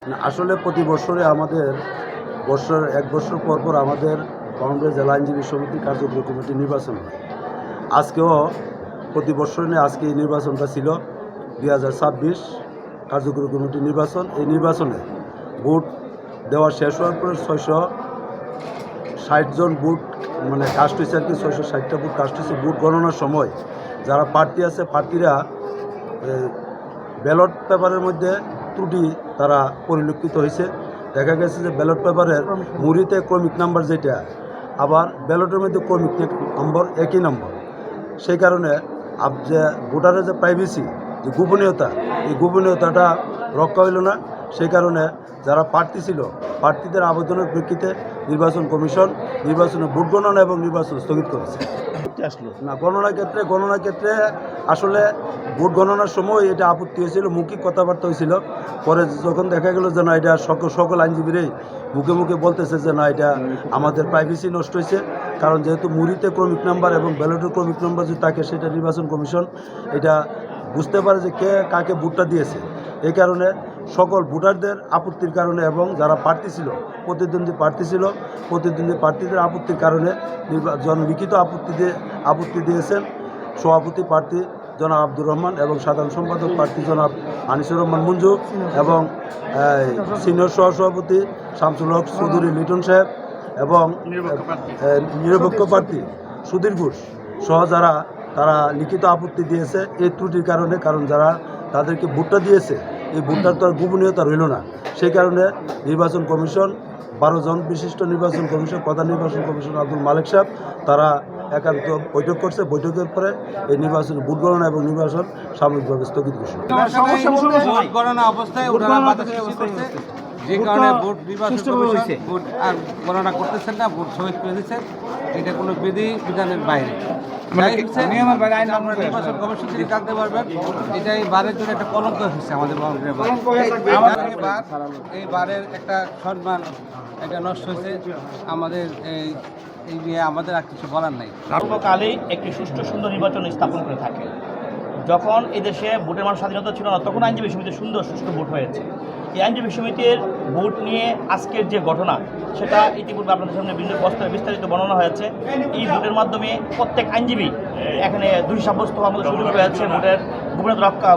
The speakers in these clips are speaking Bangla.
আসলে প্রতি বছরে আমাদের এক বছর পর পর আমাদের কংগ্রেস জেলা আইনজীবী সমিতি কার্যকরী কমিটি নির্বাচন হয়। আজকেও প্রতি বছর নিয়ে আজকে এই নির্বাচনটা ছিল 2026 কার্যকরী কমিটি নির্বাচন। এই নির্বাচনে ভোট দেওয়া শেষ হওয়ার পরে 660 জন ভোট কাস্ট হয়েছে আর কি। 660টা ভোট কাস্ট হয়েছে। ভোট গণনার সময় যারা প্রার্থী আছে প্রার্থীরা ব্যালট পেপারের মধ্যে ত্রুটি তারা পরিলক্ষিত হয়েছে। দেখা গেছে যে ব্যালট পেপারের মুড়িতে ক্রমিক নাম্বার যেটা, আবার ব্যালটের মধ্যে ক্রমিক নম্বর একই নম্বর। সেই কারণে যে ভোটারের যে প্রাইভেসি, যে গোপনীয়তা, এই গোপনীয়তাটা রক্ষা হইল না। সেই কারণে যারা প্রার্থী ছিল প্রার্থীদের আবেদনের প্রেক্ষিতে নির্বাচন কমিশন নির্বাচনের ভোট গণনা এবং নির্বাচন স্থগিত করেছে। না, গণনার ক্ষেত্রে আসলে ভোট গণনার সময় এটা আপত্তি হয়েছিল, মৌখিক কথাবার্তা হয়েছিল। পরে যখন দেখা গেল যে না, এটা সকল আইনজীবীরাই মুখে মুখে বলতেছে যে না, এটা আমাদের প্রাইভেসি নষ্ট হয়েছে। কারণ যেহেতু মুড়িতে ক্রমিক নাম্বার এবং ব্যালটের ক্রমিক নাম্বার যে থাকে, সেটা নির্বাচন কমিশন এটা বুঝতে পারে যে কে কাকে ভোটটা দিয়েছে। এই কারণে সকল ভোটারদের আপত্তির কারণে এবং যারা প্রতিদ্বন্দ্বী প্রার্থীদের আপত্তির কারণে লিখিত আপত্তি দিয়েছেন সভাপতি প্রার্থী জনাব আব্দুর রহমান এবং সাধারণ সম্পাদক প্রার্থী জনাব আনিসুর রহমান মঞ্জু এবং সিনিয়র সহসভাপতি শামসুল হক চৌধুরী লিটন সাহেব এবং নিরপেক্ষ প্রার্থী সুধীর ঘোষ সহ তারা লিখিত আপত্তি দিয়েছে এই ত্রুটির কারণে। কারণ যারা তাদেরকে ভোটটা দিয়েছে, এই ভোটটার তো আর গোপনীয়তা রইল না। সেই কারণে নির্বাচন কমিশন 12 জন বিশিষ্ট নির্বাচন কমিশন, প্রধান নির্বাচন কমিশন আব্দুল মালিক সাহেব, তারা একান্ত বৈঠক করছে। বৈঠকের পরে এই নির্বাচন ভোট গণনা এবং নির্বাচন সাময়িকভাবে স্থগিত ঘোষণা। যে কারণে ভোট নির্বাচন কমিশন ভোট আর গণনা করতেছেন না, ভোট স্থগিত করে দিচ্ছেন। এটা কোনো বিধানের বাইরে। নির্বাচন কমিশন থেকে জানতে পারবেন, এটা এই বারের জন্য একটা কলঙ্ক হচ্ছে আমাদের এই বারের একটা সম্মান এটা নষ্ট হয়েছে। আমাদের এই নিয়ে আমাদের আর কিছু বলার নাই। সর্বকালেই একটি সুষ্ঠু সুন্দর নির্বাচন স্থাপন করে থাকে। যখন এদেশে ভোটের মান স্বাধীনতা ছিল না, তখন আইনজীবী সমিতির সুন্দর সুষ্ঠু ভোট হয়েছে। এই আইনজীবী সমিতির ভোট নিয়ে আজকের যে ঘটনা, সেটা ইতিপূর্বে আপনাদের সামনে বিস্তারিত বর্ণনা হয়েছে। এই ভোটের মাধ্যমে প্রত্যেক আইনজীবী এখানে দোষী সাব্যস্ত হওয়ার মতো সুযোগ রয়েছে। ভোটের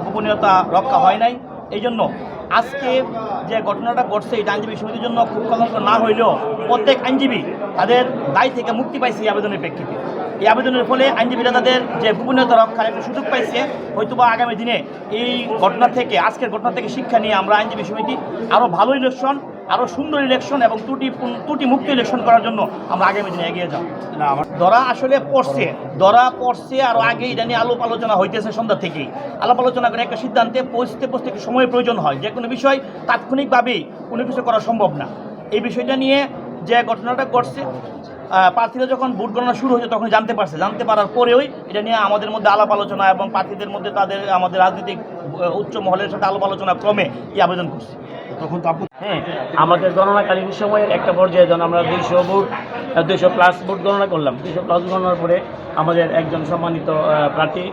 গোপনীয়তা রক্ষা হয় নাই। এই জন্য আজকে যে ঘটনাটা ঘটছে, এটা আইনজীবী সমিতির জন্য খুব কলঙ্ক না হইলেও প্রত্যেক আইনজীবী তাদের দায় থেকে মুক্তি পাইছে এই আবেদনের প্রেক্ষিতে। এই আবেদনের ফলে আইনজীবীরা তাদের যে গোপনীয়তা রক্ষার একটা সুযোগ পাইছে। হয়তোবা আগামী দিনে এই আজকের ঘটনা থেকে শিক্ষা নিয়ে আমরা আইনজীবী সমিতি আরও ভালো ইলেকশন, আরও সুন্দর ইলেকশন এবং ত্রুটি মুক্ত ইলেকশন করার জন্য আমরা আগামী দিনে এগিয়ে যাব। না, ধরা আসলে পড়ছে আরও আগে এটা নিয়ে আলাপ আলোচনা হইতেছে। সন্ধ্যা থেকেই আলাপ আলোচনা করে একটা সিদ্ধান্তে পৌঁছতে একটু সময়ের প্রয়োজন হয়। যে কোনো বিষয় তাৎক্ষণিকভাবেই কোনো কিছু করা সম্ভব না। এই বিষয়টা নিয়ে যে ঘটনাটা ঘটছে, প্রার্থীরা যখন ভোট গণনা শুরু হয়েছে তখন জানতে পারার পরেও এটা নিয়ে আমাদের মধ্যে আলাপ আলোচনা এবং প্রার্থীদের মধ্যে আমাদের রাজনৈতিক উচ্চ মহলের সাথে আলাপ আলোচনা ক্রমে এই আবেদন করছি। তখন তো আমাদের গণনাকালীন সময়ের একটা পর্যায়ে যখন আমরা 200+ ভোট গণনা করলাম, 200+ গণনার পরে আমাদের একজন সম্মানিত প্রার্থী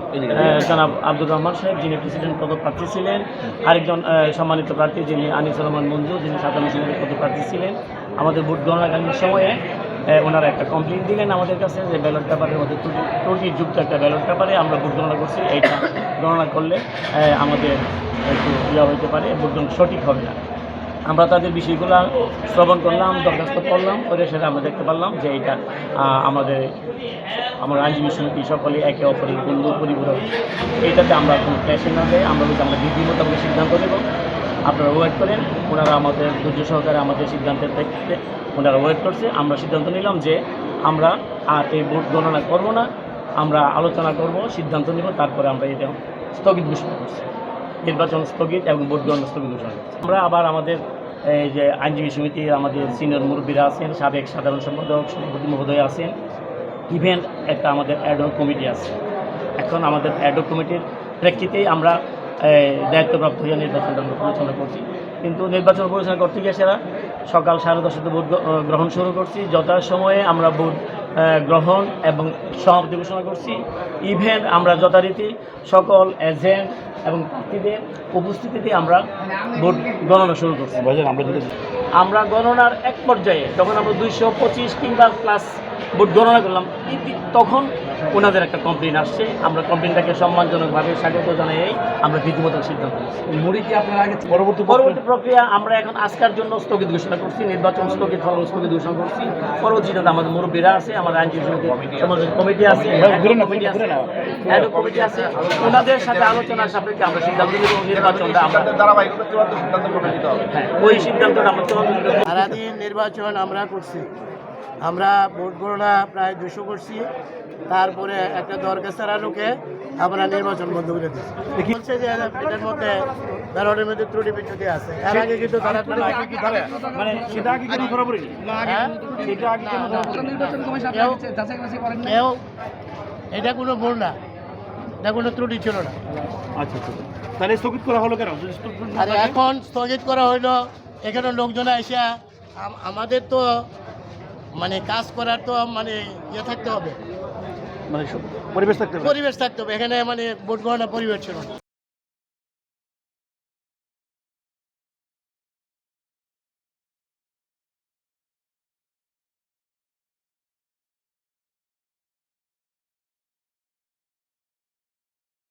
জনাব আব্দুর রহমান সাহেব, যিনি প্রেসিডেন্ট পদপ্রার্থী ছিলেন, আরেকজন সম্মানিত প্রার্থী যিনি আনিসুর রহমান মঞ্জু, যিনি সাধারণ সম্পাদক পদপ্রার্থী ছিলেন। আমাদের ভোট গণনাকালীন সময়ে ওনারা একটা কমপ্লেন দিলেন আমাদের কাছে যে ব্যালট পেপারের মধ্যে ত্রুটিযুক্ত একটা ব্যালট পেপারে আমরা ভোট গণনা করছি, এইটা গণনা করলে আমাদের একটু হইতে পারে, ভোট গণনা সঠিক হবে না। আমরা তাদের বিষয়গুলো শ্রবণ করলাম, দরখাস্ত করলাম, করে সেটা আমরা দেখতে পারলাম যে এটা আমার আইনজীবী সমিতি সকলে একে অপরের বন্ধু পরিপূরক। এইটাতে আমরা কোনো ক্যাশে না দেয়, আমরা বিধি মোতাবেক সিদ্ধান্ত নেব। আপনারা ওয়েট করেন। ওনারা আমাদের ধৈর্য সহকারে আমাদের সিদ্ধান্তের প্রেক্ষিতে ওনারা ওয়েট করছে। আমরা সিদ্ধান্ত নিলাম যে আমরা আর এই ভোট গণনা করব না, আমরা আলোচনা করব, সিদ্ধান্ত নেব, তারপরে আমরা এটা স্থগিত ঘোষণা করছি। নির্বাচন স্থগিত এবং ভোট গণনা স্থগিত ঘোষণা করছি। আমরা আবার আমাদের এই যে আইনজীবী সমিতি আমাদের সিনিয়র মুরব্বীরা আছেন, সাবেক সাধারণ সম্পাদক সভাপতি মহোদয় আছেন, ইভেন্ট একটা আমাদের অ্যাডহক কমিটি আছে। এখন আমাদের অ্যাডহক কমিটির প্রেক্ষিতেই আমরা দায়িত্বপ্রাপ্ত হয়ে নির্বাচনটা আমরা পরিচালনা করছি। কিন্তু নির্বাচন পরিচালনা করতে গিয়ে সেরা সকাল 10:30 ভোট গ্রহণ শুরু করছি। যথাসময়ে আমরা ভোট গ্রহণ এবং সমাপ্তি ঘোষণা করছি। ইভেন আমরা যথারীতি সকল এজেন্ট এবং প্রার্থীদের উপস্থিতিতে আমরা ভোট গণনা শুরু করছি। আমরা গণনার এক পর্যায়ে যখন আমরা 225 কিংবা প্লাস ভোট গণনা করলাম, তখন ওনাদের একটা কমপ্লেন আসছে। আমরা কমপ্লেনটাকে সম্মানজনকভাবে স্বাগত জানাই আমরা রীতিমতো সিদ্ধান্ত নিচ্ছি। মুড়ি কি আপনার আগে পরবর্তী প্রক্রিয়া আমরা এখন আজকের জন্য স্থগিত ঘোষণা করছি, নির্বাচন স্থগিত ফলন স্থগিত ঘোষণা করছি। পরবর্তীতে আমাদের মুরব্বীরা আছে, আমাদের আইনজীবী সমাজের কমিটি আছে, অ্যাডহক কমিটি আছে, ওনাদের সাথে আলোচনার সাপেক্ষে আমরা সিদ্ধান্ত নেব। নির্বাচনটা আমরা ওই সিদ্ধান্তটা আমরা চূড়ান্ত করব। সারাদিন নির্বাচন আমরা করছি, আমরা ভোট গণনা প্রায় 200 করছি। তারপরে একটা দরখাস্তার আলোকে আমরা নির্বাচন বন্ধ করে দিচ্ছি। বলছে যে এটার মধ্যে ব্যালটের মধ্যে ত্রুটি বিচ্যুতি আছে। এর আগে কিন্তু তারা মানে সেটা আগে কেন ধরা পড়েনি? সেটা আগে কেউ এটা কোনো ভুল না, এটা কোনো ত্রুটি ছিল না। আচ্ছা আচ্ছা, তাহলে স্থগিত করা হলো কেন? আর এখন স্থগিত করা হইলো, এখানে লোকজন এসে আমাদের তো মানে কাজ করার তো মানে ইয়ে থাকতে হবে, মানে পরিবেশ থাকতে পরিবেশ থাকতে হবে। এখানে মানে ভোট গণনা পরিবেশ ছিল না।